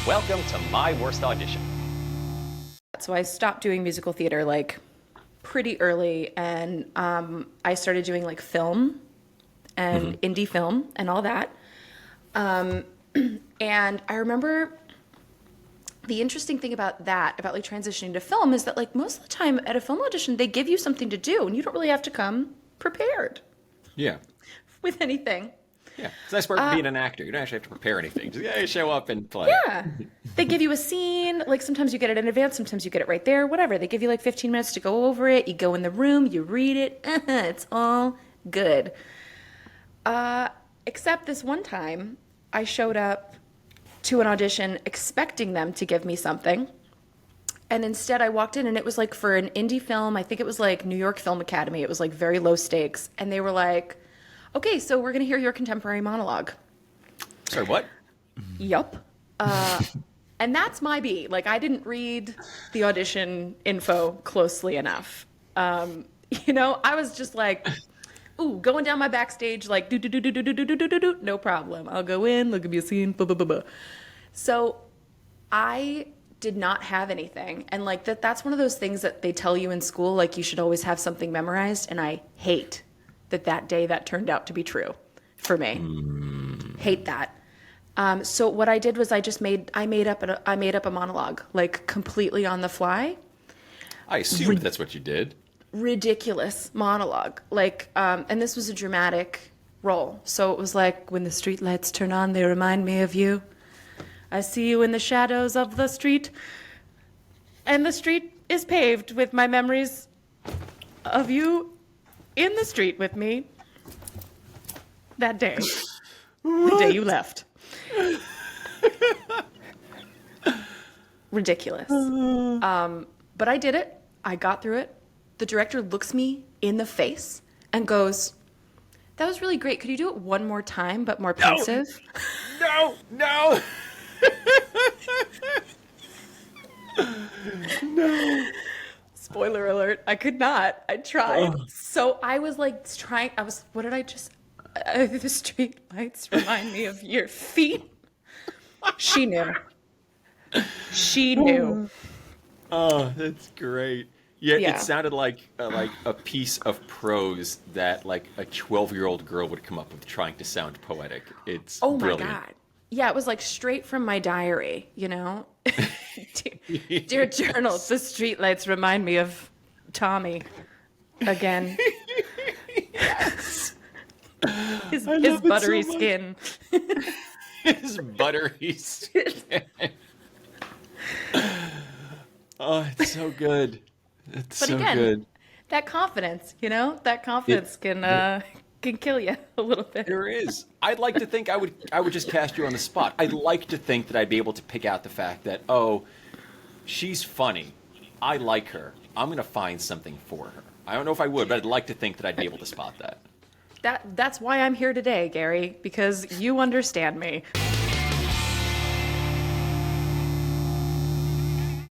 Welcome to my worst audition. So I stopped doing musical theater like pretty early, and I started doing like film and indie film and all that. And I remember the interesting thing about that, about like transitioning to film, is that like most of the time at a film audition, they give you something to do and you don't really have to come prepared Yeah. with anything. Yeah. It's a nice part of being an actor. You don't actually have to prepare anything. Just show up and play. Yeah. They give you a scene, like sometimes you get it in advance, sometimes you get it right there, whatever. They give you like 15 minutes to go over it. You go in the room, you read it. It's all good. Except this one time, I showed up to an audition expecting them to give me something. And instead I walked in and it was like for an indie film. I think it was like New York Film Academy. It was like very low stakes. And they were like, okay, so we're going to hear your contemporary monologue. Sorry, what? Yup. And that's my beat. Like, I didn't read the audition info closely enough. I was just like, ooh, going down my backstage, like, do, no problem. I'll go in, look at me a scene, blah, blah, blah, blah. So I did not have anything. And like that's one of those things that they tell you in school, like you should always have something memorized. And I hate that day that turned out to be true for me. Hate that. So what I did was I made up a monologue, like completely on the fly. I assumed that's what you did. Ridiculous monologue. Like, and this was a dramatic role. So it was like, when the street lights turn on, they remind me of you. I see you in the shadows of the street. And the street is paved with my memories of you in the street with me that day. The day you left. Ridiculous. But I did it. I got through it. The director looks me in the face and goes, "That was really great. Could you do it one more time, but more pensive?" No. No. Spoiler alert, I could not. I tried. So I was like what did I just, the street lights remind me of your feet. She knew. She knew. Oh, that's great. Yeah, Yeah. it sounded like a piece of prose that like a 12-year-old girl would come up with trying to sound poetic. It's Oh my brilliant. God. Yeah, it was like straight from my diary, Dear journal, the streetlights remind me of Tommy again. His love it buttery so much. skin. His buttery skin. Oh, it's so good. It's But so again, good. that confidence, can kill you a little bit. There is. I'd like to think I would just cast you on the spot. I'd like to think that I'd be able to pick out the fact that, oh, she's funny. I like her. I'm going to find something for her. I don't know if I would, but I'd like to think that I'd be able to spot that. That's why I'm here today, Gary, because you understand me.